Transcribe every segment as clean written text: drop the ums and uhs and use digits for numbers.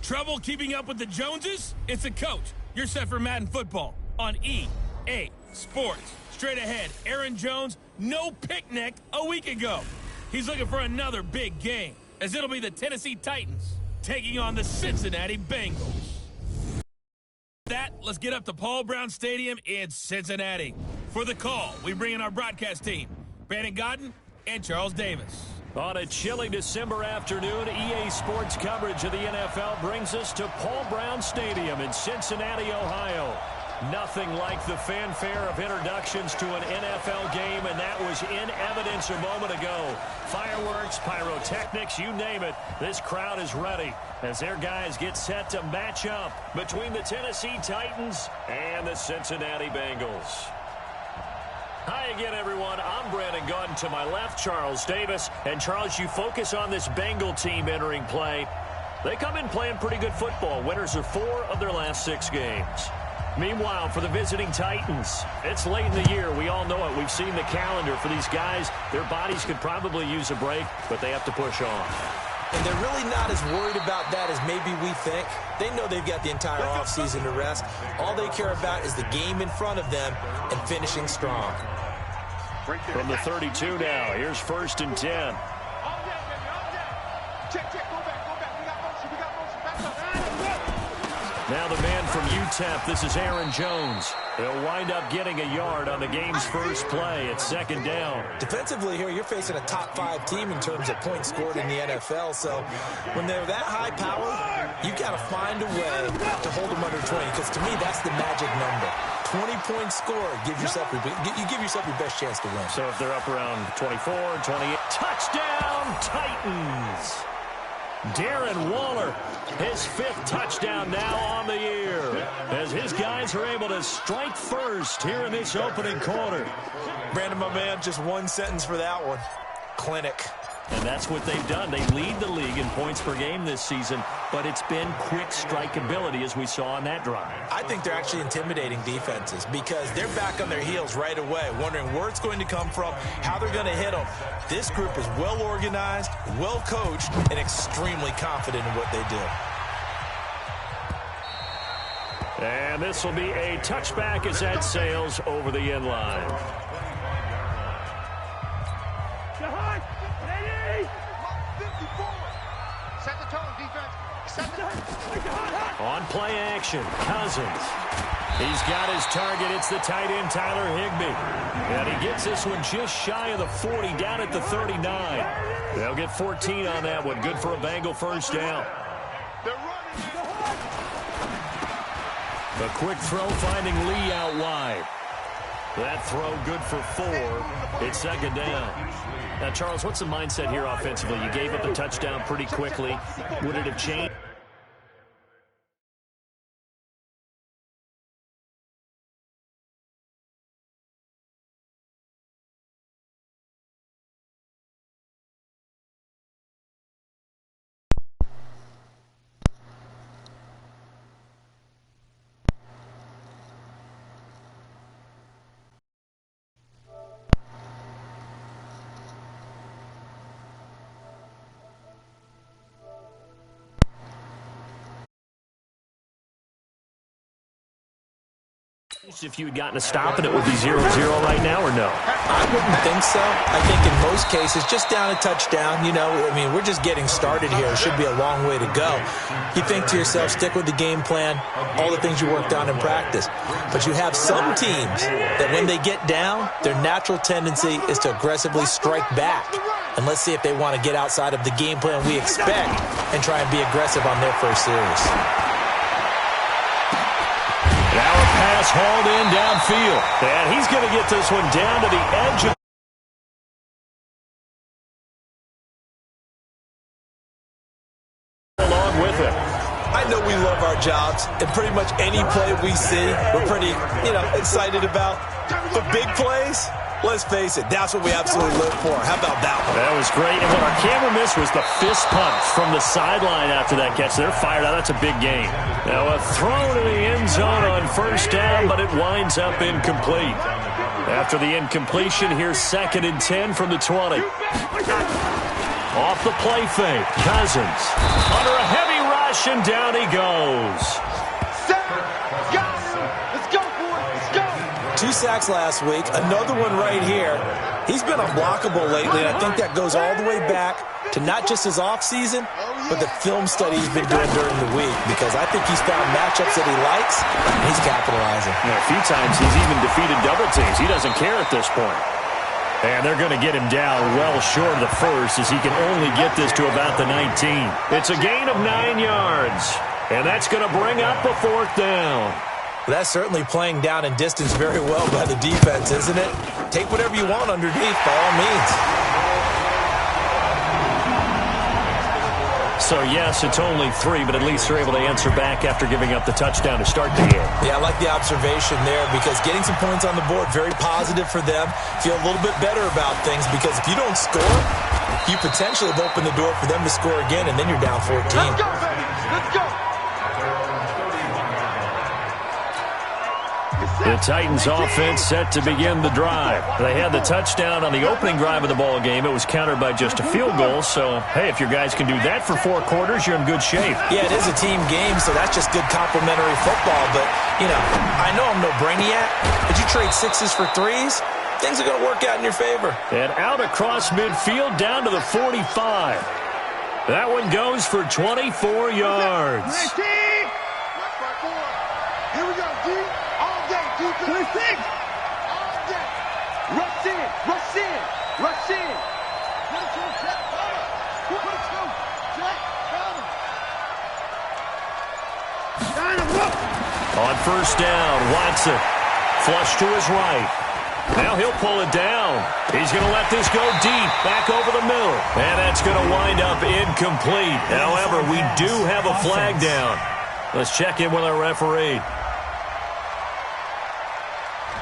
Trouble keeping up with the Joneses? It's a coach. You're set for Madden football on EA Sports. Straight ahead, Aaron Jones, no picnic a week ago. He's looking for another big game, as it'll be the Tennessee Titans taking on the Cincinnati Bengals. Let's get up to Paul Brown Stadium in Cincinnati. For the call, we bring in our broadcast team, Brandon Godden and Charles Davis. On a chilly December afternoon, EA Sports coverage of the NFL brings us to Paul Brown Stadium in Cincinnati, Ohio. Nothing like the fanfare of introductions to an NFL game, and that was in evidence a moment ago. Fireworks, pyrotechnics, you name it. This crowd is ready as their guys get set to match up between the Tennessee Titans and the Cincinnati Bengals. Hi again, everyone. I'm Brandon Godden. To my left, Charles Davis. And, Charles, you focus on this Bengal team entering play. They come in playing pretty good football. Winners of 4 of their last 6 games. Meanwhile, for the visiting Titans, it's late in the year. We all know it. We've seen the calendar for these guys. Their bodies could probably use a break, but they have to push on. And they're really not as worried about that as maybe we think. They know they've got the entire offseason to rest. All they care about is the game in front of them and finishing strong. From the 32 now, here's 1st and 10. Now the man from UTEP, this is Aaron Jones. He'll wind up getting a yard on the game's first play at 2nd down. Defensively here, you're facing a top 5 team in terms of points scored in the NFL. So when they're that high power, you've got to find a way to hold them under 20. Because to me, that's the magic number. 20-point score, you give yourself your best chance to win. So if they're up around 24, 28, touchdown Titans! Darren Waller, his 5th touchdown now on the year, as his guys are able to strike first here in this opening quarter. Brandon, my man, just one sentence for that one. Clinic. And that's what they've done. They lead the league in points per game this season, but it's been quick strike ability as we saw on that drive. I think they're actually intimidating defenses because they're back on their heels right away, wondering where it's going to come from, how they're going to hit them. This group is well organized, well coached, and extremely confident in what they do. And this will be a touchback as that sails over the end line. On play action, Cousins. He's got his target. It's the tight end, Tyler Higbee. And he gets this one just shy of the 40, down at the 39. They'll get 14 on that one. Good for a Bengal first down. A quick throw finding Lee out wide. That throw good for 4. It's 2nd down. Now, Charles, what's the mindset here offensively? You gave up a touchdown pretty quickly. Would it have changed? If you had gotten a stop and it would be 0-0 right now, or no? I wouldn't think so. I think in most cases, just down a touchdown, we're just getting started here. It should be a long way to go. You think to yourself, stick with the game plan, all the things you worked on in practice. But you have some teams that when they get down, their natural tendency is to aggressively strike back. And let's see if they want to get outside of the game plan we expect and try and be aggressive on their first series. Now a pass hauled in downfield. And he's going to get this one down to the edge of along with it. I know we love our jobs, and pretty much any play we see, we're pretty, excited about. But big plays, let's face it, that's what we absolutely live for. How about that one? That was great. And what our camera missed was the fist pump from the sideline after that catch. They're fired out. That's a big game. Now a throw to the end zone on first down, but it winds up incomplete. After the incompletion, here's 2nd and 10 from the 20. Off the play fake, Cousins under a heavy ride. rush, and down he goes. Let's go, boy. Let's go. 2 sacks last week. Another one right here. He's been unblockable lately, and I think that goes all the way back to not just his offseason, but the film study he's been doing during the week, because I think he's found matchups that he likes, and he's capitalizing. Yeah, a few times he's even defeated double teams. He doesn't care at this point. And they're going to get him down well short of the first, as he can only get this to about the 19. It's a gain of 9 yards, and that's going to bring up a 4th down. That's certainly playing down in distance very well by the defense, isn't it? Take whatever you want underneath, by all means. So, yes, it's only 3, but at least they're able to answer back after giving up the touchdown to start the game. Yeah, I like the observation there, because getting some points on the board, very positive for them. Feel a little bit better about things, because if you don't score, you potentially have opened the door for them to score again, and then you're down 14. Let's go, baby. Let's go. The Titans offense set to begin the drive. They had the touchdown on the opening drive of the ball game. It was countered by just a field goal. So, hey, if your guys can do that for 4 quarters, you're in good shape. Yeah, it is a team game, so that's just good complementary football. But, you know, I know I'm no brainiac, but you trade 6s for 3s, things are going to work out in your favor. And out across midfield down to the 45. That one goes for 24 yards. Here we go, D. All day, defense. 26. All day. Rush in. Rush in. Rush in. 22, check, cover. 22, check, cover. On 1st down, Watson. Flush to his right. Now he'll pull it down. He's going to let this go deep, back over the middle. And that's going to wind up incomplete. However, we do have a flag down. Let's check in with our referee.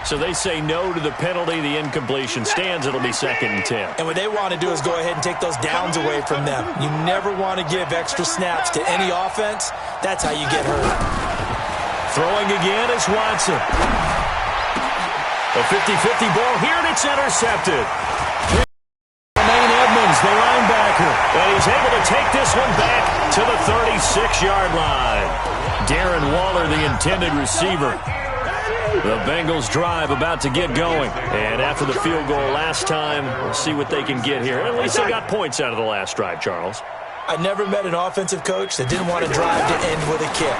So they say no to the penalty. The incompletion stands. It'll be 2nd and 10. And what they want to do is go ahead and take those downs away from them. You never want to give extra snaps to any offense. That's how you get hurt. Throwing again is Watson. A 50-50 ball here, and it's intercepted. Jermaine Edmonds, the linebacker. And he's able to take this one back to the 36-yard line. Darren Waller, the intended receiver. The Bengals drive about to get going. And after the field goal last time, we'll see what they can get here. At least they got points out of the last drive, Charles. I never met an offensive coach that didn't want to drive to end with a kick.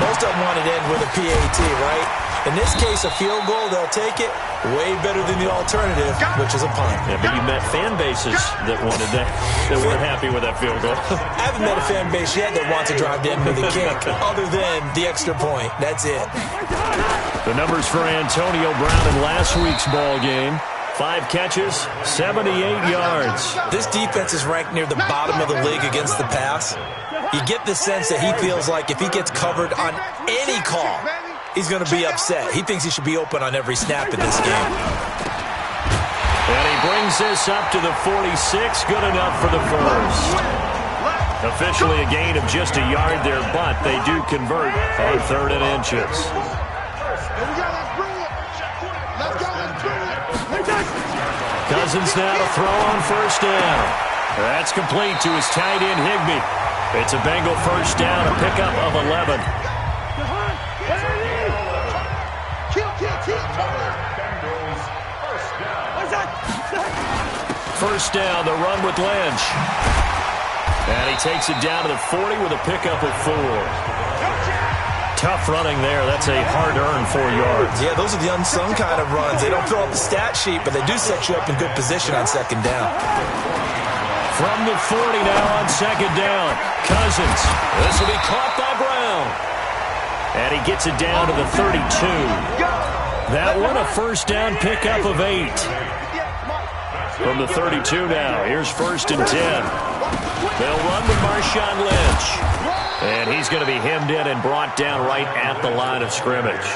Most of them wanted to end with a PAT, right? In this case, a field goal, they'll take it. Way better than the alternative, which is a punt. Yeah, but you met fan bases that wanted that, that weren't happy with that field goal. I haven't met a fan base yet that wants to drive to end with a kick, other than the extra point. That's it. The numbers for Antonio Brown in last week's ball game. 5 catches, 78 yards. This defense is ranked near the bottom of the league against the pass. You get the sense that he feels like if he gets covered on any call, he's going to be upset. He thinks he should be open on every snap in this game. And he brings this up to the 46. Good enough for the first. Officially a gain of just a yard there, but they do convert on 3rd and inches. Cousins now to throw on 1st down. That's complete to his tight end, Higbee. It's a Bengal 1st down, a pickup of 11. First down, the run with Lynch. And he takes it down to the 40 with a pickup of 4. Tough running there. That's a hard-earned 4 yards. Yeah, those are the unsung kind of runs. They don't fill out the stat sheet, but they do set you up in good position on 2nd down. From the 40 now on 2nd down. Cousins. This will be caught by Brown. And he gets it down to the 32. That one a 1st down pickup of 8. From the 32 now. Here's 1st and 10. They'll run with Marshawn Lynch. And he's going to be hemmed in and brought down right at the line of scrimmage.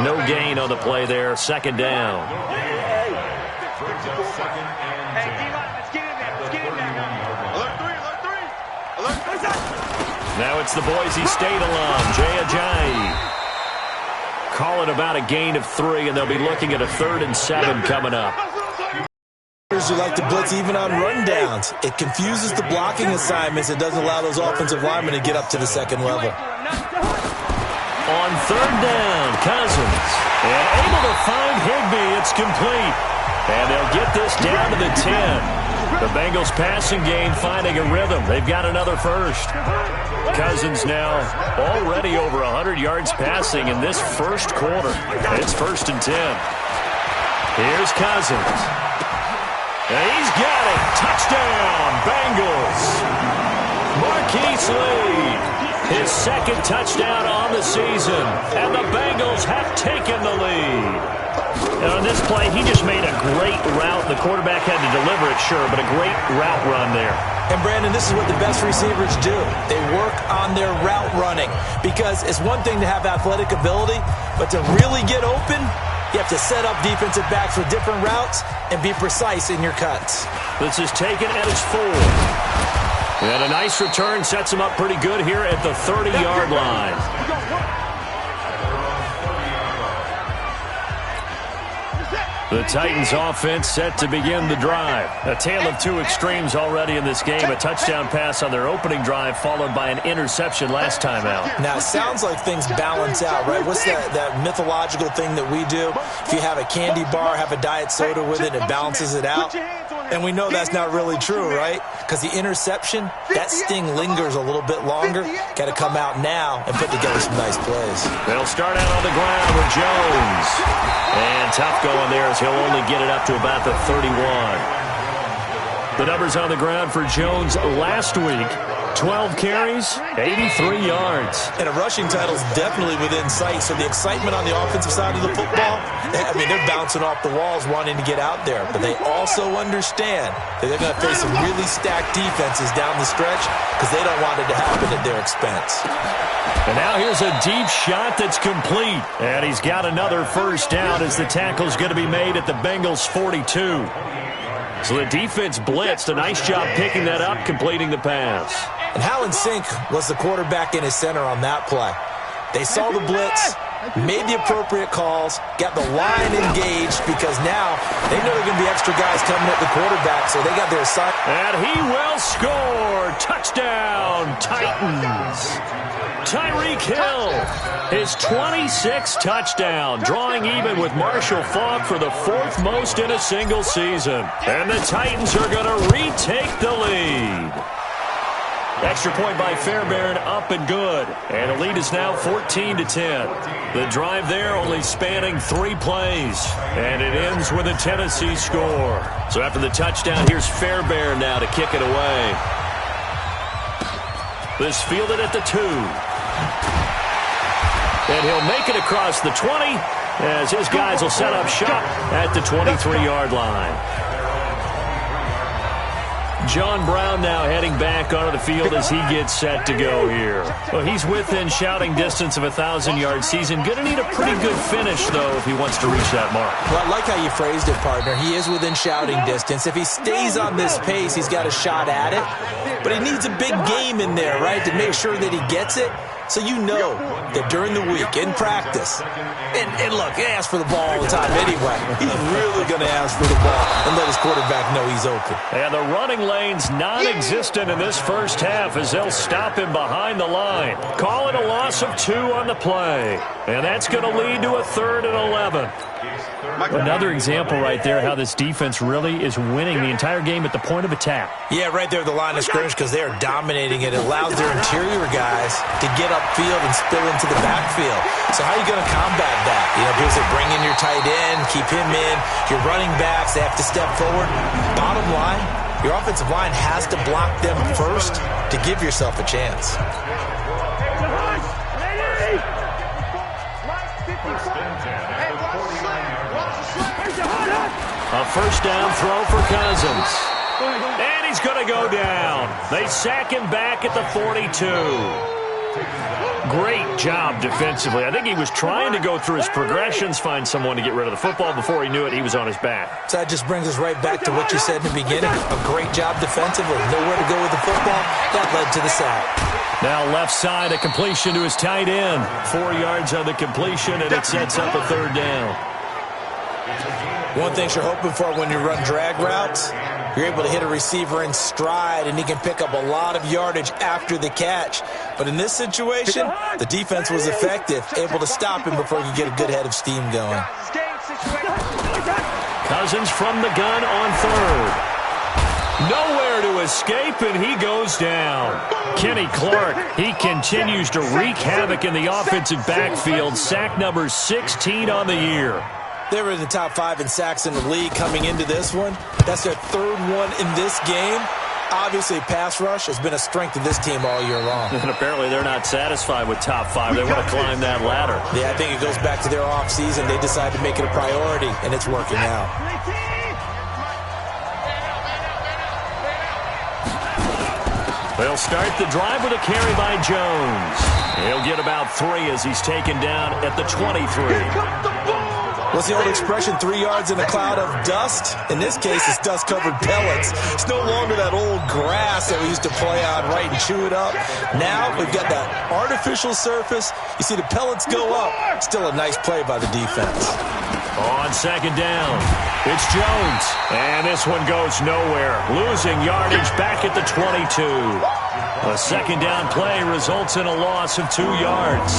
No gain on the play there. 2nd down. Now it's the Boise State alum, Jay Ajayi. Call it about a gain of 3, and they'll be looking at a 3rd and 7 coming up. receivers who like to blitz even on rundowns. It confuses the blocking assignments. It doesn't allow those offensive linemen to get up to the second level. On third down, Cousins. And able to find Higbee. It's complete. And they'll get this down to the 10. The Bengals passing game finding a rhythm. They've got another first. Cousins now already over 100 yards passing in this first quarter. It's 1st and 10. Here's Cousins. And he's got it. Touchdown, Bengals. Marquise Lee, his second touchdown on the season. And the Bengals have taken the lead. And on this play, he just made a great route. The quarterback had to deliver it, sure, but a great route run there. And, Brandon, this is what the best receivers do. They work on their route running because it's one thing to have athletic ability, but to really get open, you have to set up defensive backs with different routes and be precise in your cuts. This is taken at his 4. And a nice return sets him up pretty good here at the 30-yard line. The Titans offense set to begin the drive. A tale of two extremes already in this game. A touchdown pass on their opening drive followed by an interception last time out. Now, it sounds like things balance out, right? What's that mythological thing that we do? If you have a candy bar, have a diet soda with it, it balances it out. And we know that's not really true, right? Because the interception, that sting lingers a little bit longer. Got to come out now and put together some nice plays. They'll start out on the ground with Jones. And tough going there as he'll only get it up to about the 31. The numbers on the ground for Jones last week. 12 carries, 83 yards. And a rushing title is definitely within sight. So the excitement on the offensive side of the football, I mean, they're bouncing off the walls wanting to get out there. But they also understand that they're going to face some really stacked defenses down the stretch because they don't want it to happen at their expense. And now here's a deep shot that's complete. And he's got another first down as the tackle's going to be made at the Bengals' 42. So the defense blitzed. A nice job picking that up, completing the pass. And how in sync was the quarterback and his center on that play? They saw the blitz, made the appropriate calls, got the line engaged because now they know there are going to be extra guys coming at the quarterback, so they got their assignment. And he will score. Touchdown, Titans. Tyreek Hill, his 26th touchdown, drawing even with Marshall Faulk for the 4th most in a single season. And the Titans are going to retake the lead. Extra point by Fairbairn, up and good. And the lead is now 14-10. The drive there only spanning 3 plays. And it ends with a Tennessee score. So after the touchdown, here's Fairbairn now to kick it away. This fielded at the 2. And he'll make it across the 20 as his guys will set up shop at the 23-yard line. John Brown now heading back onto the field as he gets set to go here. Well, he's within shouting distance of a 1,000-yard season. Going to need a pretty good finish, though, if he wants to reach that mark. Well, I like how you phrased it, partner. He is within shouting distance. If he stays on this pace, he's got a shot at it. But he needs a big game in there, right, to make sure that he gets it. So you know that during the week, in practice, and look, he asks for the ball all the time anyway. He's really going to ask for the ball and let his quarterback know he's open. And the running lane's non-existent in this first half as they'll stop him behind the line. Call it a loss of 2 on the play. And that's going to lead to a 3rd and 11. Another example right there how this defense really is winning the entire game at the point of attack. Yeah, right there at the line of scrimmage because they are dominating it. It allows their interior guys to get upfield and spill into the backfield. So how are you going to combat that? You know, people say bring in your tight end, keep him in. Your running backs, they have to step forward. Bottom line, your offensive line has to block them first to give yourself a chance. A first down throw for Cousins. And he's going to go down. They sack him back at the 42. Great job defensively. I think he was trying to go through his progressions, find someone to get rid of the football. Before he knew it, he was on his back. So that just brings us right back to what you said in the beginning. A great job defensively. Nowhere to go with the football. That led to the sack. Now left side, a completion to his tight end. 4 yards on the completion, and it sets up a 3rd down. One thing you're hoping for when you run drag routes, you're able to hit a receiver in stride, and he can pick up a lot of yardage after the catch. But in this situation, the defense was effective, able to stop him before he could get a good head of steam going. Cousins from the gun on third. Nowhere to escape, and he goes down. Kenny Clark, he continues to wreak havoc in the offensive backfield. Sack number 16 on the year. They were in the top 5 in sacks in the league coming into this one. That's their third one in this game. Obviously, pass rush has been a strength of this team all year long. And apparently they're not satisfied with top 5. They want to climb that ladder. Yeah, I think it goes back to their offseason. They decided to make it a priority, and it's working out. They'll start the drive with a carry by Jones. He'll get about 3 as he's taken down at the 23. What's the old expression, 3 yards in a cloud of dust? In this case, it's dust-covered pellets. It's no longer that old grass that we used to play on, right, and chew it up. Now we've got that artificial surface. You see the pellets go up. Still a nice play by the defense. On second down, it's Jones. And this one goes nowhere. Losing yardage back at the 22. A second down play results in a loss of 2 yards.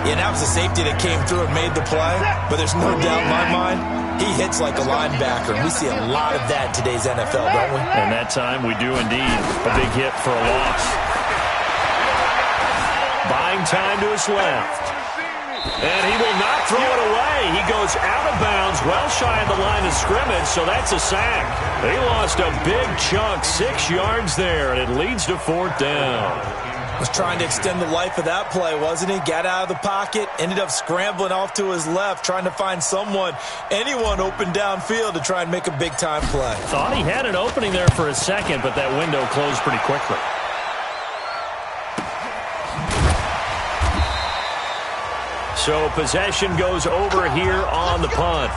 Yeah, that was the safety that came through and made the play. But there's no doubt in my mind, he hits like a linebacker. We see a lot of that in today's NFL, don't we? And that time we do indeed. A big hit for a loss. Buying time to his left. And he will not throw it away. He goes out of bounds, well shy of the line of scrimmage, so that's a sack. They lost a big chunk, 6 yards there, and it leads to 4th down. Was trying to extend the life of that play, wasn't he? Got out of the pocket, ended up scrambling off to his left, trying to find anyone open downfield to try and make a big-time play. Thought he had an opening there for a second, but that window closed pretty quickly. So possession goes over here on the punt.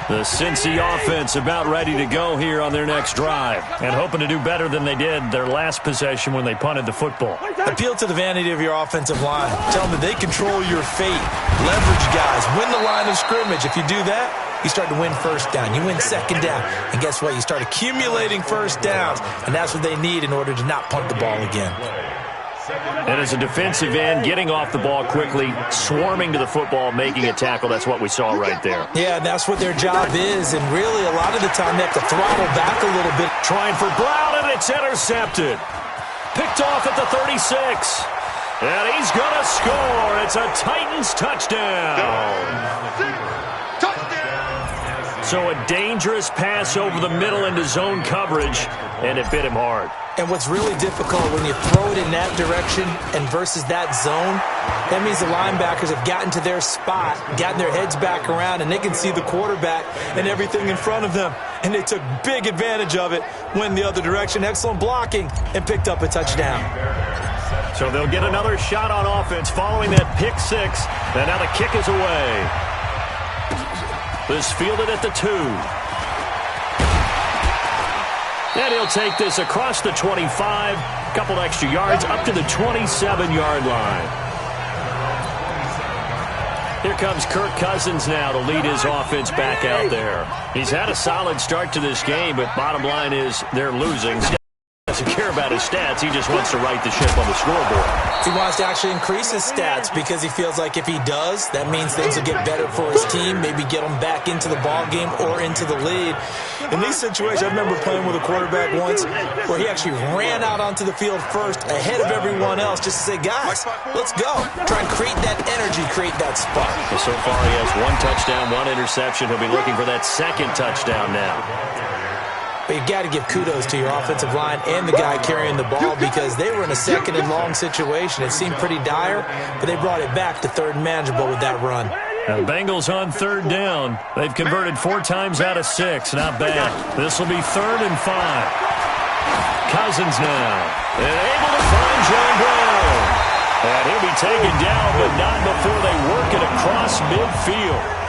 The Cincy offense about ready to go here on their next drive and hoping to do better than they did their last possession when they punted the football. Appeal to the vanity of your offensive line. Tell them that they control your fate. Leverage guys. Win the line of scrimmage. If you do that, you start to win first down. You win second down. And guess what? You start accumulating first downs. And that's what they need in order to not punt the ball again. And as a defensive end, getting off the ball quickly, swarming to the football, making a tackle, that's what we saw right there. Yeah, and that's what their job is. And really, a lot of the time, they have to throttle back a little bit. Trying for Brown, and it's intercepted. Picked off at the 36. And he's going to score. It's a Titans touchdown. So a dangerous pass over the middle into zone coverage, and it bit him hard. And what's really difficult when you throw it in that direction and versus that zone, that means the linebackers have gotten to their spot, gotten their heads back around, and they can see the quarterback and everything in front of them. And they took big advantage of it, went the other direction, excellent blocking, and picked up a touchdown. So they'll get another shot on offense following that pick six. And now the kick is away. This fielded at the 2. And he'll take this across the 25. A couple extra yards up to the 27-yard line. Here comes Kirk Cousins now to lead his offense back out there. He's had a solid start to this game, but bottom line is they're losing. He doesn't care about his stats. He just wants to right the ship on the scoreboard. He wants to actually increase his stats because he feels like if he does, that means things will get better for his team, maybe get him back into the ball game or into the lead. In these situations, I remember playing with a quarterback once where he actually ran out onto the field first ahead of everyone else just to say, guys, let's go. Try and create that energy, create that spark. Well, so far he has 1 touchdown, 1 interception. He'll be looking for that second touchdown now. But you've got to give kudos to your offensive line and the guy carrying the ball because they were in a second and long situation. It seemed pretty dire, but they brought it back to third and manageable with that run. Now the Bengals on third down. They've converted 4 times out of 6. Not bad. This will be 3rd and 5. Cousins now. And able to find John Brown. And he'll be taken down, but not before they work it across midfield.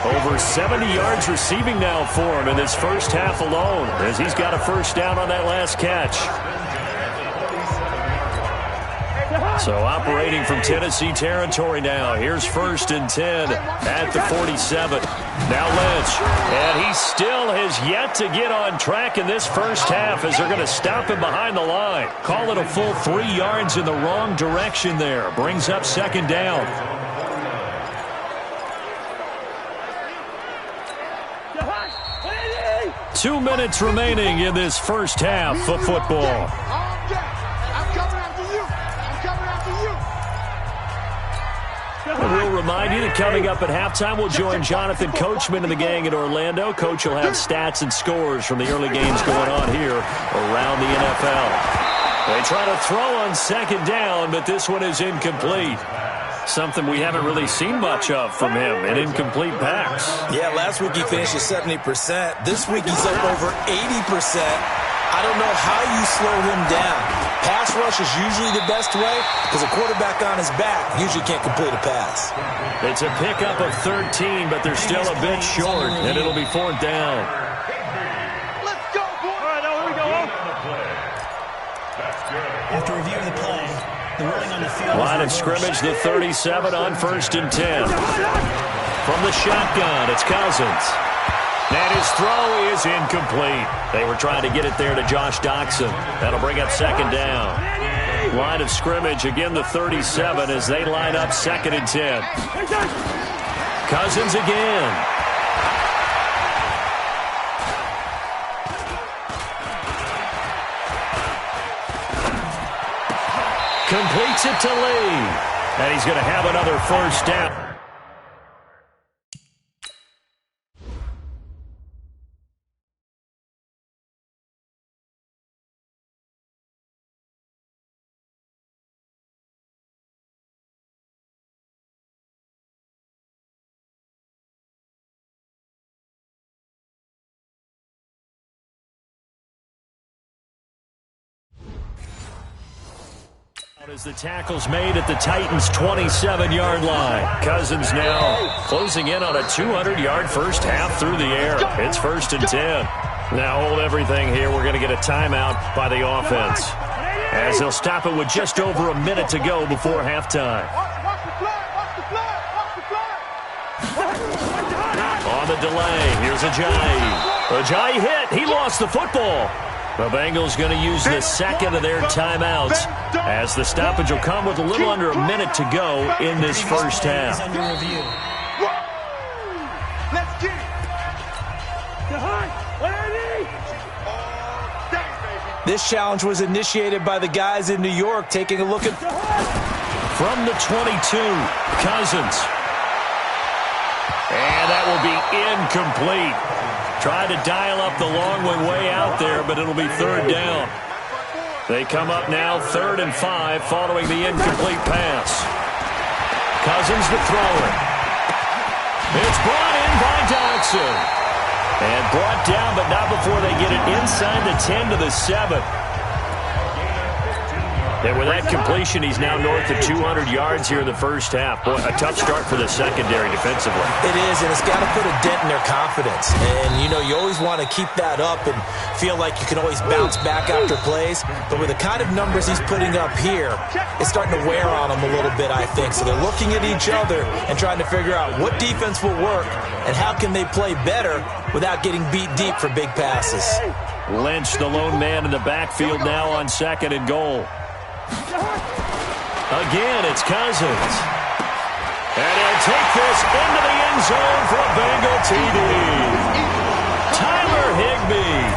Over 70 yards receiving now for him in this first half alone as he's got a first down on that last catch. So operating from Tennessee territory now. Here's 1st and 10 at the 47. Now Lynch. And he still has yet to get on track in this first half as they're going to stop him behind the line. Call it a full 3 yards in the wrong direction there. Brings up 2nd down. Two minutes remaining in this first half of football. And we'll remind you that coming up at halftime, we'll join Jonathan Coachman and the gang in Orlando. Coach will have stats and scores from the early games going on here around the NFL. They try to throw on 2nd down, but this one is incomplete. Something we haven't really seen much of from him, an incomplete pass. Yeah, last week he finished at 70%. This week he's up over 80%. I don't know how you slow him down. Pass rush is usually the best way because a quarterback on his back usually can't complete a pass. It's a pickup of 13, but they're still a bit short, and it'll be 4th down. Let's go, boy. All right, now here we go. After review of the play, the ruling on the field. Line of scrimmage, the 37 on 1st and 10. From the shotgun, it's Cousins. And his throw is incomplete. They were trying to get it there to Josh Doxson. That'll bring up 2nd down. Line of scrimmage, again the 37 as they line up 2nd and 10. Cousins again. Completes it to Lee. And he's going to have another 1st down. As the tackle's made at the Titans' 27-yard line. Cousins now closing in on a 200-yard first half through the air. It's 1st and 10. Now hold everything here. We're going to get a timeout by the offense as they'll stop it with just over a minute to go before halftime. On the delay, here's Ajayi. Ajayi hit. He lost the football. The Bengals going to use the 2nd of their timeouts as the stoppage will come with a little under a minute to go in this first half. This challenge was initiated by the guys in New York. Taking a look at from the 22, Cousins. And that will be incomplete. Tried to dial up the long one way out there, but it'll be 3rd down. They come up now 3rd and 5 following the incomplete pass. Cousins to throw it. It's brought in by Doxson. And brought down, but not before they get it inside the 10 to the 7. And with that completion, he's now north of 200 yards here in the first half. Boy, a tough start for the secondary defensively. It is, and it's got to put a dent in their confidence. And, you know, you always want to keep that up and feel like you can always bounce back after plays. But with the kind of numbers he's putting up here, it's starting to wear on them a little bit, I think. So they're looking at each other and trying to figure out what defense will work and how can they play better without getting beat deep for big passes. Lynch, the lone man in the backfield now on 2nd and goal. Again, it's Cousins. And he'll take this into the end zone for a Bengal TD. Tyler Higbee,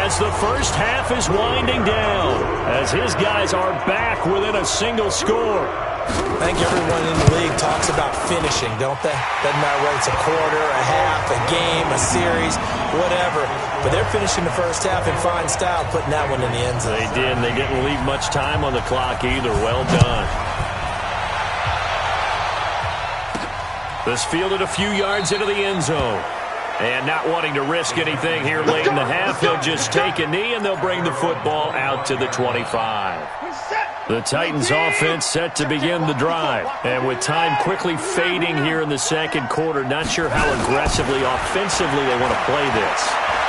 as the first half is winding down, as his guys are back within a single score. I think everyone in the league talks about finishing, don't they? Doesn't matter whether it's a quarter, a half, a game, a series, whatever. But they're finishing the first half in fine style, putting that one in the end zone. They did, and they didn't leave much time on the clock either. Well done. This fielded a few yards into the end zone. And not wanting to risk anything here late in the half, he'll just take a knee, and they'll bring the football out to the 25. The Titans offense set to begin the drive. And with time quickly fading here in the second quarter, not sure how aggressively, offensively they want to play this.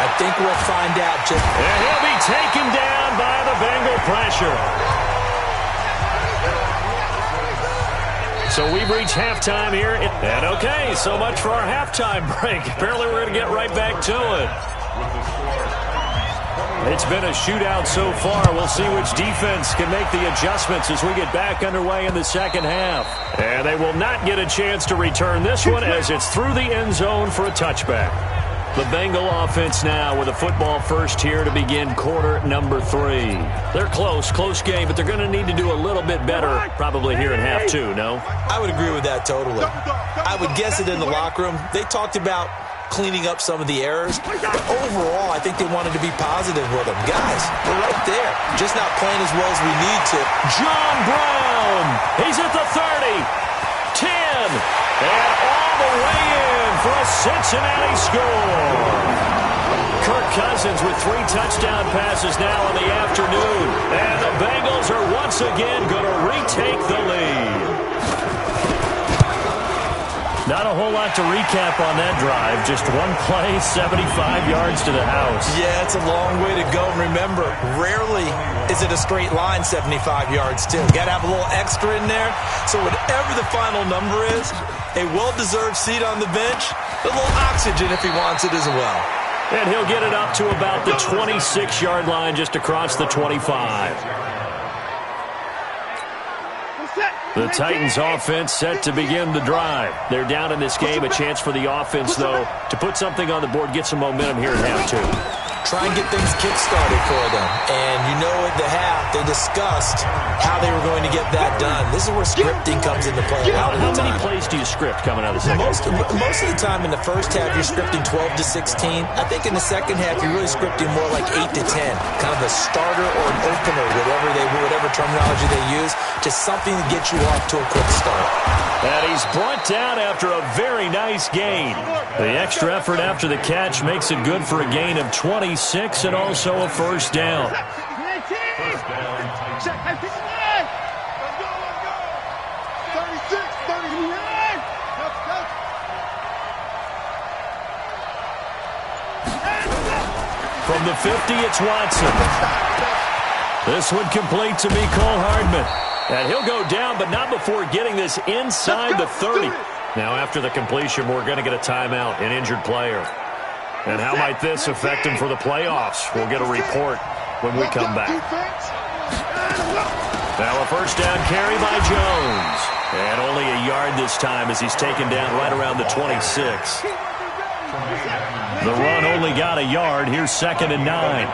I think we'll find out. And he'll be taken down by the Bengal pressure. So we've reached halftime here. And okay, so much for our halftime break. Apparently we're going to get right back to it. It's been a shootout so far. We'll see which defense can make the adjustments as we get back underway in the second half. And they will not get a chance to return this one as it's through the end zone for a touchback. The Bengal offense now with a football first here to begin quarter number 3. They're close game, but they're going to need to do a little bit better probably here in half 2, no? I would agree with that totally. I would guess it in the locker room. They talked about cleaning up some of the errors. But overall, I think they wanted to be positive with them. Guys, we're right there. Just not playing as well as we need to. John Brown. He's at the 30. 10. And all the way in for a Cincinnati score. Kirk Cousins with 3 touchdown passes now in the afternoon. And the Bengals are once again going to retake the lead. Not a whole lot to recap on that drive. Just one play, 75 yards to the house. Yeah, it's a long way to go. Remember, rarely is it a straight line 75 yards, too. Got to have a little extra in there. So whatever the final number is, a well-deserved seat on the bench, a little oxygen if he wants it as well. And he'll get it up to about the 26-yard line just across the 25. The Titans offense set to begin the drive. They're down in this game. A chance for the offense, though, to put something on the board, get some momentum here in half 2. Try and get things kick-started for them. And you know at the half, they discussed how they were going to get that done. This is where scripting comes into play a lot of the time. How many plays do you script coming out of the second half? Most of the time in the first half, you're scripting 12 to 16. I think in the second half, you're really scripting more like 8 to 10. Kind of a starter or an opener, whatever terminology they use. Just something to get you off to a quick start. And he's brought down after a very nice gain. The extra effort after the catch makes it good for a gain of 26 and also a first down. From the 50, it's Watson. This one complete to Mecole Hardman. And he'll go down, but not before getting this inside the 30. Now, after the completion, we're going to get a timeout, an injured player. And how might this affect him for the playoffs? We'll get a report when we come back. Now a first down carry by Jones. And only a yard this time as he's taken down right around the 26. The run only got a yard. Here's 2nd and 9.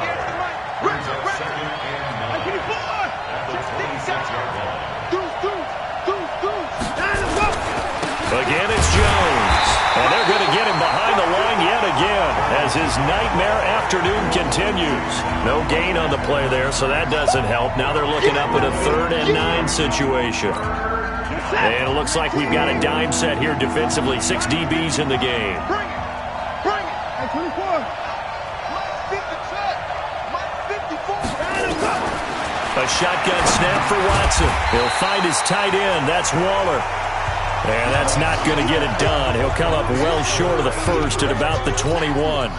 Again, it's Jones. And they're going to get him behind the line yet again as his nightmare afternoon continues. No gain on the play there, so that doesn't help. Now they're looking up at a 3rd and 9 situation. And it looks like we've got a dime set here defensively. 6 DBs in the game. Bring it. Hey, 24. A shotgun snap for Watson. He'll find his tight end. That's Waller. And that's not going to get it done. He'll come up well short of the first at about the 21.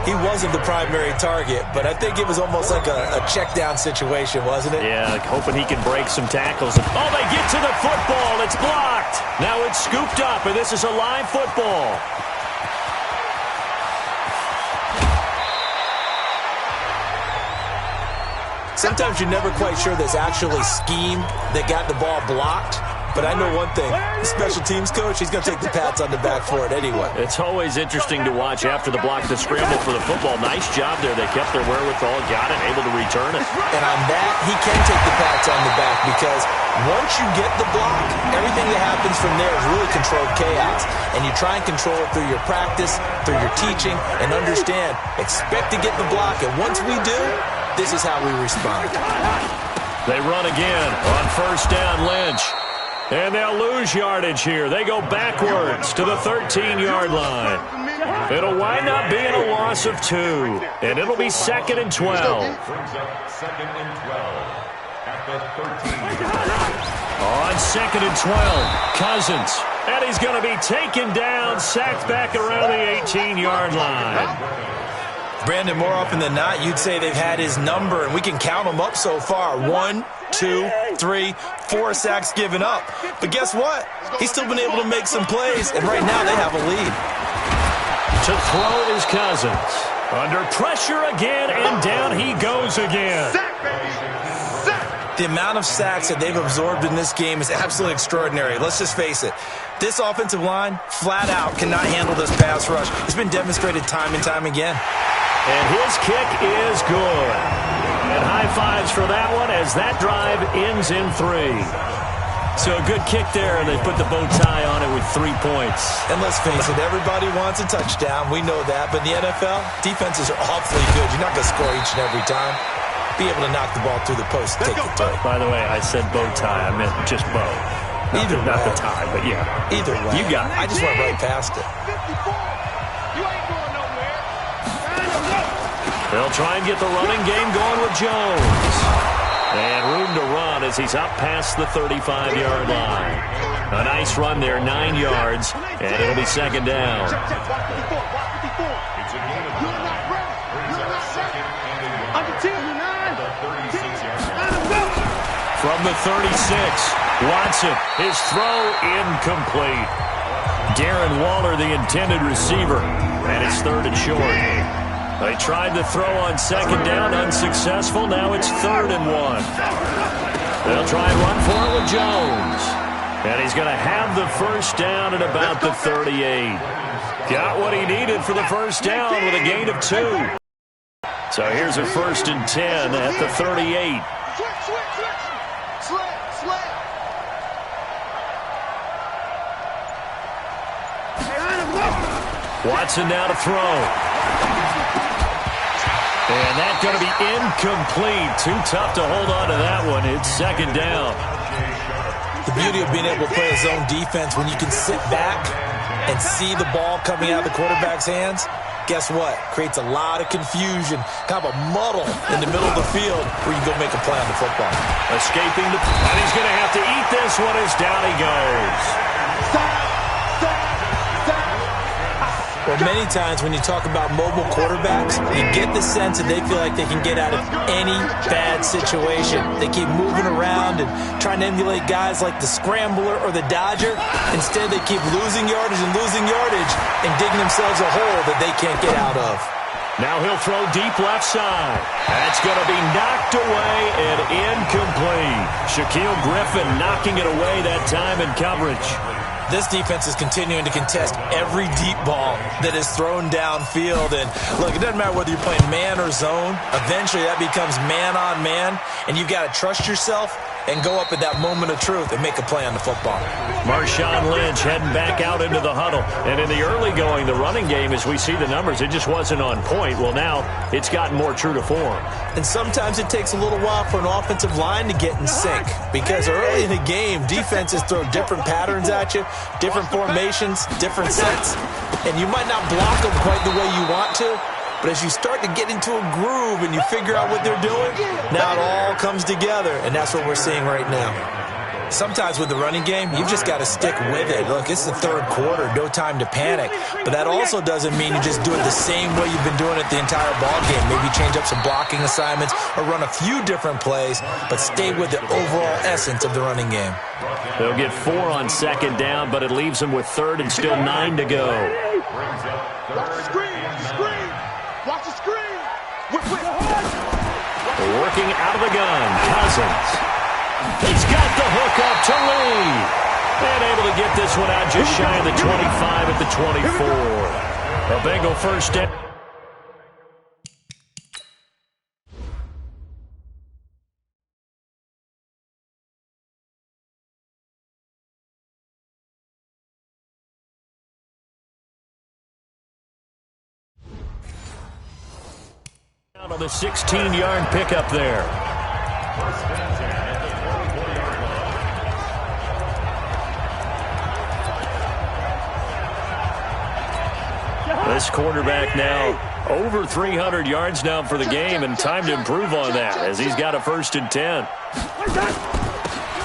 He wasn't the primary target, but I think it was almost like a check down situation, wasn't it? Yeah, like hoping he can break some tackles. Oh, they get to the football. It's blocked. Now it's scooped up, and this is a live football. Sometimes you're never quite sure there's actually scheme that got the ball blocked. But I know one thing, the special teams coach, he's going to take the pats on the back for it anyway. It's always interesting to watch after the block, the scramble for the football. Nice job there. They kept their wherewithal, got it, able to return it. And on that, he can take the pats on the back because once you get the block, everything that happens from there is really controlled chaos. And you try and control it through your practice, through your teaching, and understand, expect to get the block. And once we do, this is how we respond. They run again on first down, Lynch. And they'll lose yardage here. They go backwards to the 13-yard line. It'll wind up being a loss of 2. And it'll be 2nd and 12. On 2nd and 12, Cousins. And he's going to be taken down, sacked back around the 18-yard line. Brandon, more often than not, you'd say they've had his number, and we can count them up so far. 1, 2, 3, 4 sacks given up. But guess what? He's still been able to make some plays, and right now they have a lead. To throw is Cousins. Under pressure again, and down he goes again. The amount of sacks that they've absorbed in this game is absolutely extraordinary. Let's just face it. This offensive line, flat out, cannot handle this pass rush. It's been demonstrated time and time again. And his kick is good. And high fives for that one as that drive ends in 3. So a good kick there, and they put the bow tie on it with 3 points. And let's face it, everybody wants a touchdown. We know that. But in the NFL, defenses are awfully good. You're not going to score each and every time. Be able to knock the ball through the post and take the throw. By the way, I said bow tie. I meant just bow. Not the tie, but yeah. Either way. You got it. I just went right past it. You ain't going nowhere. They'll try and get the running game going with Jones. And room to run as he's up past the 35-yard line. A nice run there, 9 yards, and it'll be second down. From the 36, Watson, his throw incomplete. Darren Waller, the intended receiver, and it's 3rd and short. They tried to throw on second down, unsuccessful. Now it's 3rd and 1. They'll try and run for it with Jones. And he's going to have the first down at about the 38. Got what he needed for the first down with a gain of 2. So here's a 1st and 10 at the 38. Watson now to throw. And that's going to be incomplete. Too tough to hold on to that one. It's second down. The beauty of being able to play a zone defense when you can sit back and see the ball coming out of the quarterback's hands, guess what? Creates a lot of confusion, kind of a muddle in the middle of the field where you go make a play on the football. Escaping the... And he's going to have to eat this one as down he goes. Well, many times when you talk about mobile quarterbacks, you get the sense that they feel like they can get out of any bad situation. They keep moving around and trying to emulate guys like the Scrambler or the Dodger. Instead, they keep losing yardage and digging themselves a hole that they can't get out of. Now he'll throw deep left side. That's going to be knocked away and incomplete. Shaquille Griffin knocking it away that time in coverage. This defense is continuing to contest every deep ball that is thrown downfield. And look, it doesn't matter whether you're playing man or zone. Eventually, that becomes man on man, and you've got to trust yourself and go up at that moment of truth and make a play on the football. Marshawn Lynch heading back out into the huddle. And in the early going, the running game, as we see the numbers, it just wasn't on point. Well, now it's gotten more true to form. And sometimes it takes a little while for an offensive line to get in sync, because early in the game, defenses throw different patterns at you, different formations, different sets, and you might not block them quite the way you want to. But as you start to get into a groove and you figure out what they're doing, now it all comes together, and that's what we're seeing right now. Sometimes with the running game, you've just got to stick with it. Look, it's the 3rd quarter, no time to panic. But that also doesn't mean you just do it the same way you've been doing it the entire ball game. Maybe change up some blocking assignments or run a few different plays, but stay with the overall essence of the running game. They'll get 4 on second down, but it leaves them with 3rd and still 9 to go. Watch the screen. Working out of the gun, Cousins. He's got the hook up to Lee. And able to get this one out just shy of the 25 at the 24. A Bengal first down. On the 16-yard pickup there. This quarterback now over 300 yards now for the game, and time to improve on that as he's got a 1st and 10.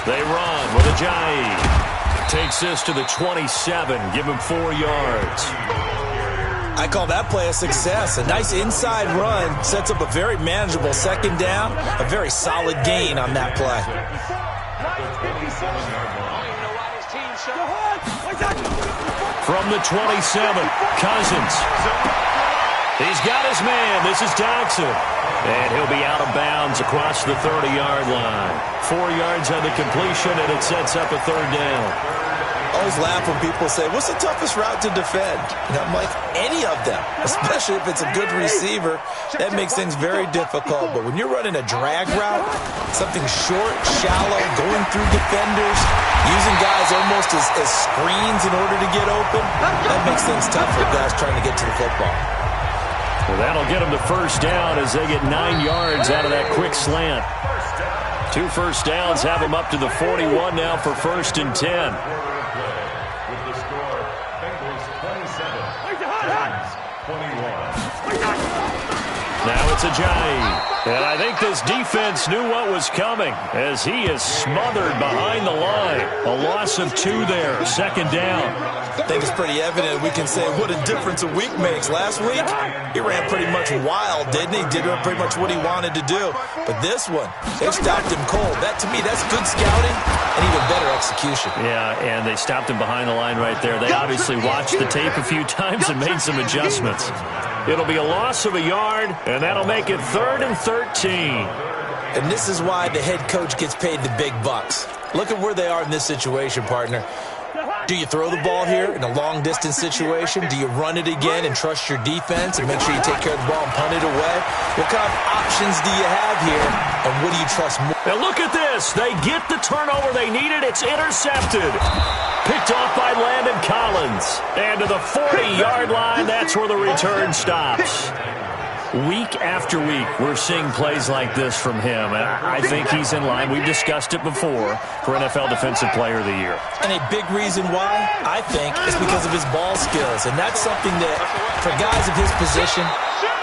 They run with Ajayi. Takes this to the 27, give him 4 yards. I call that play a success. A nice inside run sets up a very manageable second down, a very solid gain on that play. From the 27, Cousins. He's got his man. This is Dodson. And he'll be out of bounds across the 30-yard line. 4 yards on the completion, and it sets up a third down. I always laugh when people say, what's the toughest route to defend? And I'm like, any of them, especially if it's a good receiver. That makes things very difficult. But when you're running a drag route, something short, shallow, going through defenders, using guys almost as screens in order to get open, that makes things tough for guys trying to get to the football. Well, that'll get them to first down as they get 9 yards out of that quick slant. 2 first downs have them up to the 41 now for 1st and 10. With the score, Bengalese 27, 21. Now it's Ajayi. And I think this defense knew what was coming as he is smothered behind the line. A loss of 2 there, 2nd down. I think it's pretty evident. We can say what a difference a week makes. Last week, he ran pretty much wild, didn't he? Did pretty much what he wanted to do. But this one, they stopped him cold. That, to me, that's good scouting and even better execution. Yeah, and they stopped him behind the line right there. They obviously watched the tape a few times and made some adjustments. It'll be a loss of a yard, and that'll make it 3rd and 13. And this is why the head coach gets paid the big bucks. Look at where they are in this situation, partner. Do you throw the ball here in a long-distance situation? Do you run it again and trust your defense and make sure you take care of the ball and punt it away? What kind of options do you have here, and what do you trust more? Now look at this. They get the turnover they needed. It's intercepted. Picked off by Landon Collins. And to the 40-yard line, that's where the return stops. Week after week, we're seeing plays like this from him. And I think he's in line. We've discussed it before for NFL Defensive Player of the Year. And a big reason why, I think, is because of his ball skills. And that's something that, for guys of his position,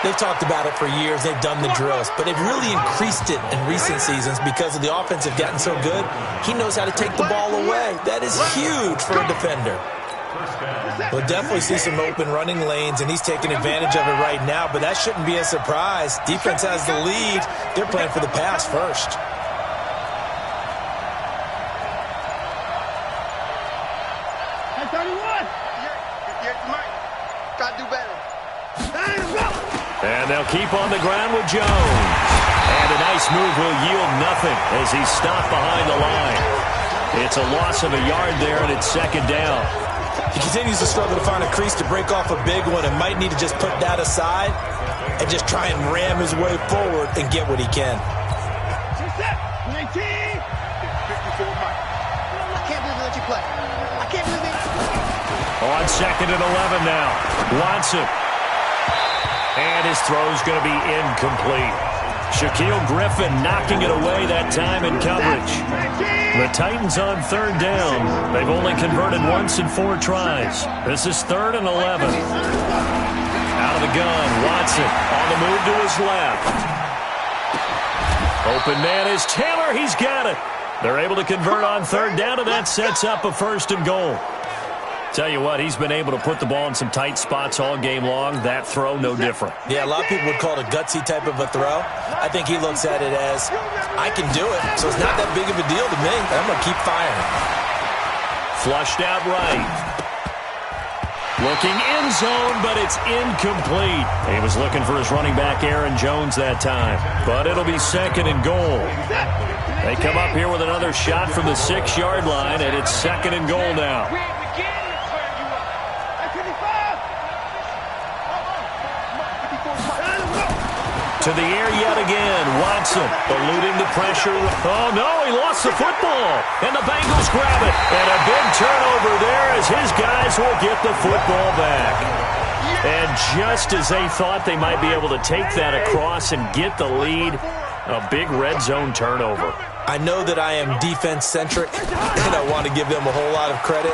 they've talked about it for years. They've done the drills. But they've really increased it in recent seasons because of the offense have gotten so good. He knows how to take the ball away. That is huge for a defender. We'll definitely see some open running lanes, and he's taking advantage of it right now, but that shouldn't be a surprise. Defense has the lead. They're playing for the pass first. Hey, 31! Gotta do better. And they'll keep on the ground with Jones. And a nice move will yield nothing as he's stopped behind the line. It's a loss of a yard there, and it's 2nd down. He continues to struggle to find a crease to break off a big one and might need to just put that aside and just try and ram his way forward and get what he can. 19! 54 Mike. I can't believe they let you play. I can't believe it. On 2nd and 11 now. Watson. And his throw's going to be incomplete. Shaquille Griffin knocking it away that time in coverage. The Titans on 3rd down. They've only converted once in 4 tries. This is 3rd and 11. Out of the gun, Watson on the move to his left. Open man is Taylor. He's got it. They're able to convert on 3rd down, and that sets up a 1st and goal. Tell you what, he's been able to put the ball in some tight spots all game long. That throw, no different. Yeah, a lot of people would call it a gutsy type of a throw. I think he looks at it as, I can do it, so it's not that big of a deal to me. I'm going to keep firing. Flushed out right. Looking in zone, but it's incomplete. He was looking for his running back, Aaron Jones, that time. But it'll be 2nd and goal. They come up here with another shot from the 6-yard line, and it's 2nd and goal now. To the air yet again. Watson eluding the pressure. Oh, no, he lost the football. And the Bengals grab it. And a big turnover there as his guys will get the football back. And just as they thought they might be able to take that across and get the lead, a big red zone turnover. I know that I am defense-centric, and I want to give them a whole lot of credit,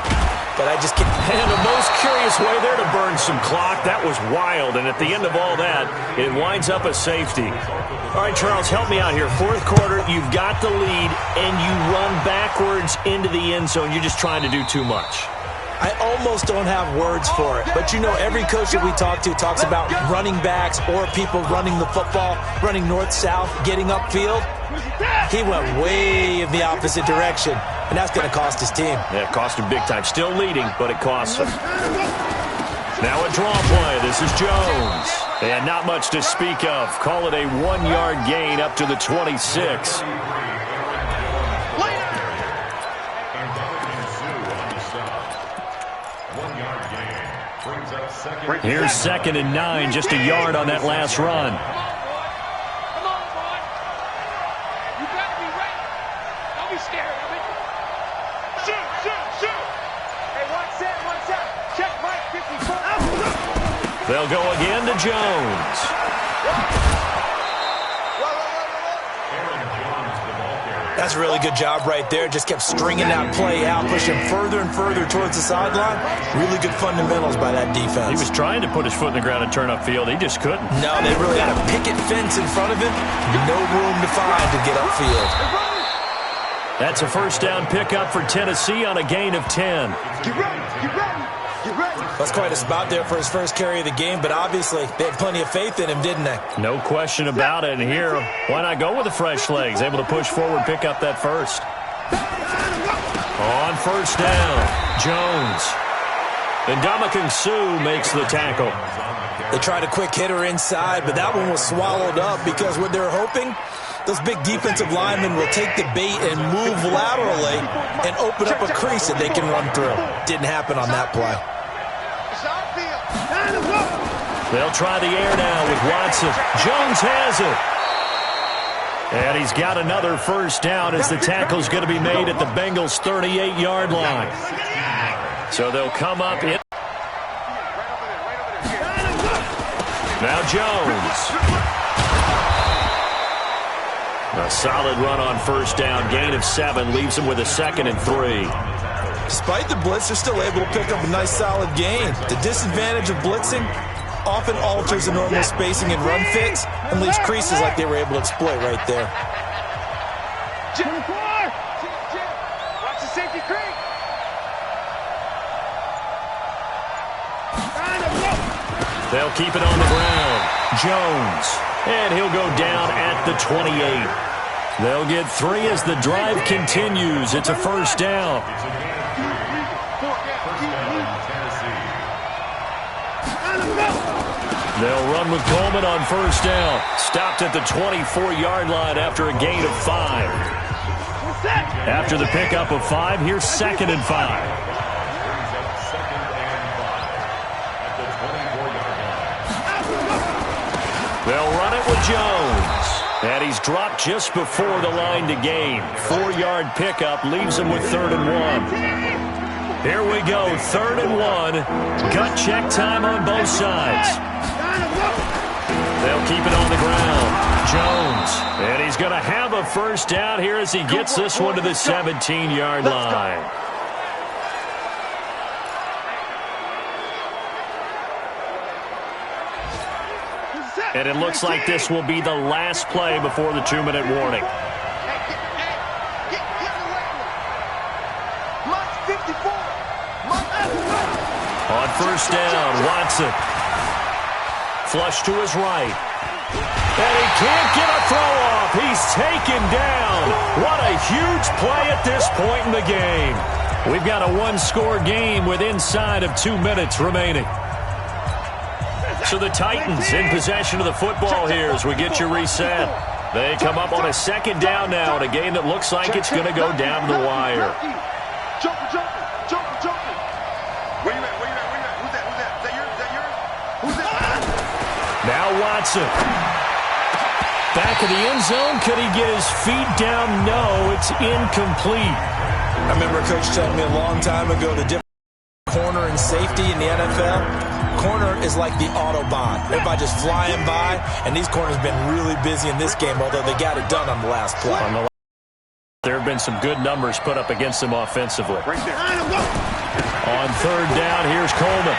but I just can't. And the most curious way there to burn some clock. That was wild, and at the end of all that, it winds up a safety. All right, Charles, help me out here. 4th quarter, you've got the lead, and you run backwards into the end zone. You're just trying to do too much. I almost don't have words for it. But you know, every coach that we talk to talks about running backs or people running the football, running north-south, getting upfield. He went way in the opposite direction, and that's going to cost his team. Yeah, it cost him big time. Still leading, but it costs him. Now a draw play. This is Jones. And not much to speak of. Call it a 1-yard gain up to the 26. Here's 2nd and 9, just a yard on that last run. Come on, boy. You better be ready. Don't be scared of it. Shoot, shoot, shoot. Hey, one set. Check Mike 54. They'll go again to Jones. That's a really good job right there. Just kept stringing that play out, pushing further and further towards the sideline. Really good fundamentals by that defense. He was trying to put his foot in the ground and turn upfield. He just couldn't. No, they really had a picket fence in front of him. No room to find to get upfield. That's a first down pickup for Tennessee on a gain of 10. Get ready. That's quite a spot there for his first carry of the game, but obviously they had plenty of faith in him, didn't they? No question about it. And here, why not go with the fresh legs? Able to push forward, pick up that first. On first down, Jones. And Ndamukong Suh makes the tackle. They tried a quick hitter inside, but that one was swallowed up because what they're hoping, those big defensive linemen will take the bait and move laterally and open up a crease that they can run through. Didn't happen on that play. They'll try the air now with Watson. Jones has it. And he's got another first down as the tackle's going to be made at the Bengals' 38-yard line. So they'll come up in. Now Jones. A solid run on first down. Gain of 7 leaves him with a 2nd and 3. Despite the blitz, they're still able to pick up a nice solid gain. The disadvantage of blitzing often alters the normal spacing and run fits and leaves creases like they were able to exploit right there. Watch the safety creek. They'll keep it on the ground. Jones. And he'll go down at the 28. They'll get 3 as the drive continues. It's a first down. They'll run with Coleman on first down. Stopped at the 24-yard line after a gain of 5. After the pickup of 5, here's 2nd and 5. They'll run it with Jones. And he's dropped just before the line to gain. 4-yard pickup leaves him with 3rd and 1. Here we go, 3rd and 1. Gut check time on both sides. They'll keep it on the ground. Jones. And he's going to have a first down here as he gets this one to the 17-yard line. And it looks like this will be the last play before the 2-minute warning. On first down, Watson. Flush to his right. And he can't get a throw off. He's taken down. What a huge play at this point in the game. We've got a 1-score game with inside of 2 minutes remaining. So the Titans in possession of the football here as we get you reset. They come up on a 2nd down now in a game that looks like it's going to go down the wire. Jumper. Where you at? Who's that? Is that yours? Who's that? Now Watson. Back of the end zone. Could he get his feet down? No, it's incomplete. I remember a coach telling me a long time ago the difference between corner and safety in the NFL. Corner is like the Autobahn. Everybody just flying by, and these corners have been really busy in this game, although they got it done on the last play. There have been some good numbers put up against them offensively. Right there. On 3rd down, here's Coleman.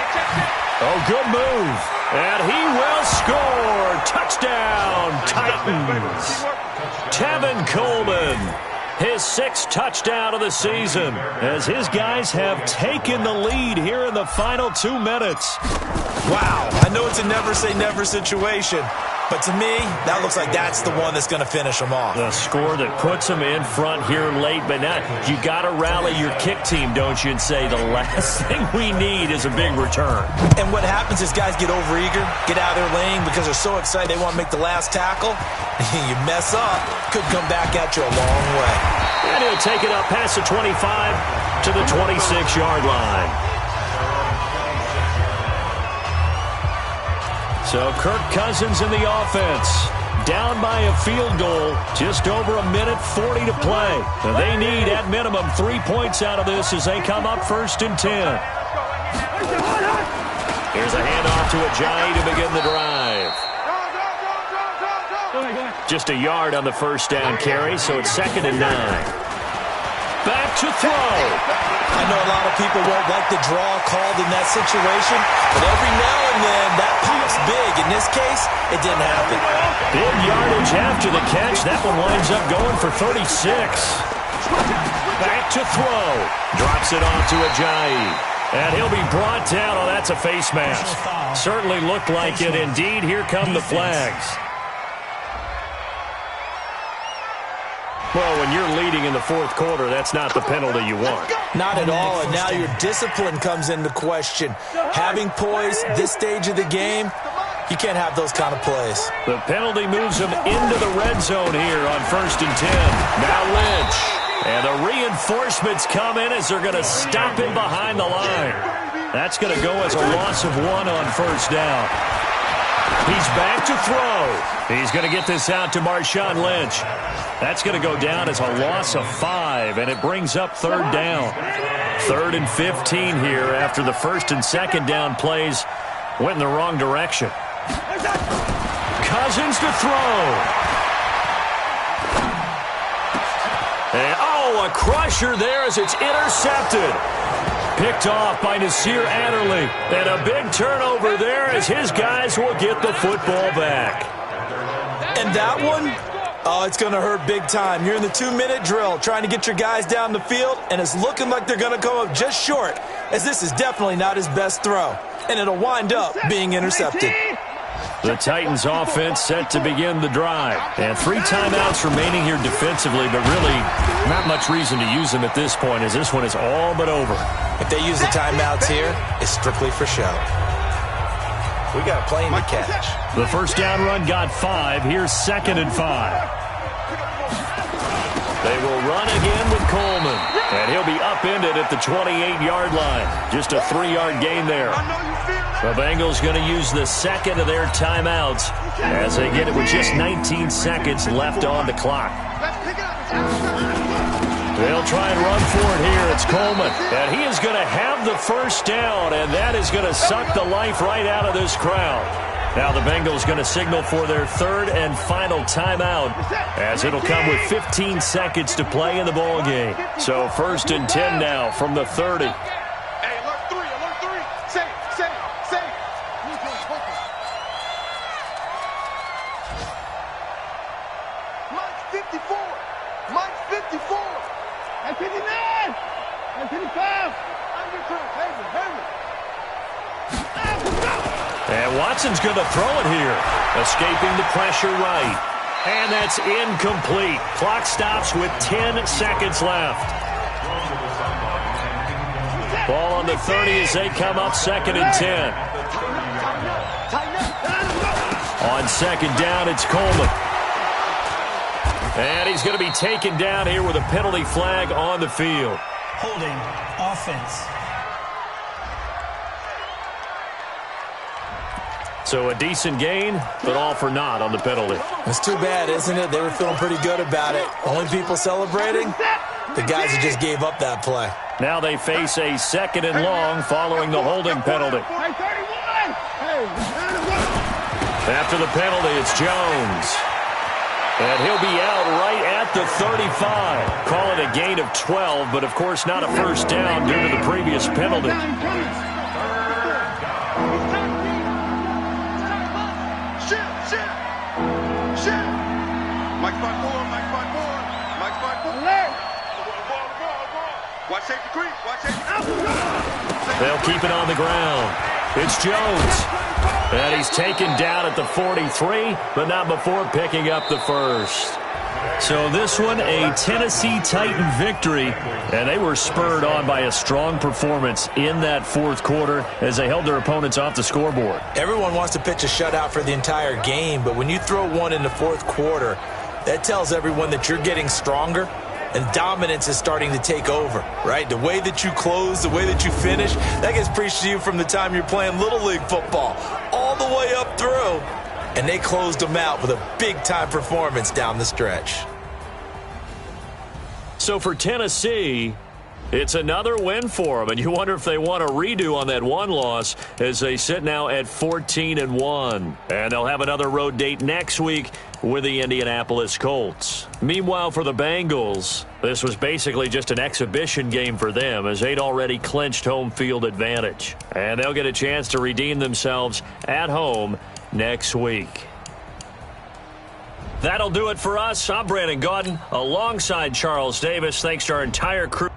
Oh, good move. And he will score. Touchdown, Titans. Tevin Coleman. his 6th touchdown of the season, as his guys have taken the lead here in the final 2 minutes. Wow, I know it's a never-say-never situation, but to me, that looks like that's the one that's going to finish them off. The score that puts them in front here late, but now you got to rally your kick team, don't you, and say the last thing we need is a big return. And what happens is guys get overeager, get out of their lane because they're so excited they want to make the last tackle. You mess up, could come back at you a long way. And he'll take it up past the 25 to the 26-yard line. So Kirk Cousins in the offense, down by a field goal, just over a minute 40 to play. And they need, at minimum, 3 points out of this as they come up 1st and 10. Here's a handoff to Ajayi to begin the drive. Just a yard on the 1st down carry, so it's 2nd and 9. Back to throw. I know a lot of people won't like the draw called in that situation, but every now and then that pops big. In this case, it didn't happen. Big yardage after the catch. That one winds up going for 36. Back to throw. Drops it off to Ajayi. And he'll be brought down. Oh, that's a face mask. Certainly looked like it. Indeed, here come the flags. Well, when you're leading in the 4th quarter, that's not the penalty you want. Not at all, and now your discipline comes into question. Having poise this stage of the game, you can't have those kind of plays. The penalty moves him into the red zone here on 1st and 10. Now Lynch. And the reinforcements come in as they're going to stop him behind the line. That's going to go as a loss of 1 on 1st down. He's back to throw. He's going to get this out to Marshawn Lynch. That's going to go down as a loss of 5, and it brings up 3rd down. 3rd and 15 here after the 1st and 2nd down plays went in the wrong direction. Cousins to throw. And, a crusher there as it's intercepted. Picked off by Nasir Adderley. And a big turnover there as his guys will get the football back. And that one, it's going to hurt big time. You're in the 2-minute drill trying to get your guys down the field, and it's looking like they're going to come up just short, as this is definitely not his best throw. And it'll wind up being intercepted. The Titans offense set to begin the drive. And 3 timeouts remaining here defensively, but really not much reason to use them at this point, as this one is all but over. If they use the timeouts here, it's strictly for show. We got a plane to catch. The 1st down run got 5. Here's 2nd and 5. They will run again with Coleman. And he'll be upended at the 28-yard line. Just a 3-yard gain there. The Bengals going to use the 2nd of their timeouts as they get it with just 19 seconds left on the clock. They'll try and run for it here. It's Coleman. And he is going to have the 1st down, and that is going to suck the life right out of this crowd. Now the Bengals going to signal for their 3rd and final timeout, as it'll come with 15 seconds to play in the ball game. So 1st and 10 now from the 30. Hey, alert 3, alert 3. Say. Mike's 54. Mike's 54. And 59. And 55. And Watson's going to throw it here. Escaping the pressure right. And that's incomplete. Clock stops with 10 seconds left. Ball on the 30 as they come up 2nd and 10. On 2nd down, it's Coleman. And he's going to be taken down here with a penalty flag on the field. Holding offense. So a decent gain, but all for naught on the penalty. It's too bad, isn't it? They were feeling pretty good about it. Only people celebrating, the guys who just gave up that play. Now they face a 2nd and long following the holding penalty. After the penalty, it's Jones. And he'll be out right at the 35. Call it a gain of 12, but of course not a 1st down due to the previous penalty. Mike 5-4, Mike 5-4, Mike 5-4. safety creep. Watch safety. They'll keep it on the ground. It's Jones. And he's taken down at the 43, but not before picking up the first. So this one, a Tennessee Titan victory, and they were spurred on by a strong performance in that fourth quarter as they held their opponents off the scoreboard. Everyone wants to pitch a shutout for the entire game, but when you throw one in the fourth quarter, that tells everyone that you're getting stronger and dominance is starting to take over, right? The way that you close, the way that you finish, that gets preached to you from the time you're playing Little League football all the way up through. And they closed them out with a big-time performance down the stretch. So for Tennessee, it's another win for them, and you wonder if they want a redo on that one loss as they sit now at 14-1. And they'll have another road date next week with the Indianapolis Colts. Meanwhile, for the Bengals, this was basically just an exhibition game for them as they'd already clinched home field advantage. And they'll get a chance to redeem themselves at home next week. That'll do it for us. I'm Brandon Gaudin alongside Charles Davis. Thanks to our entire crew.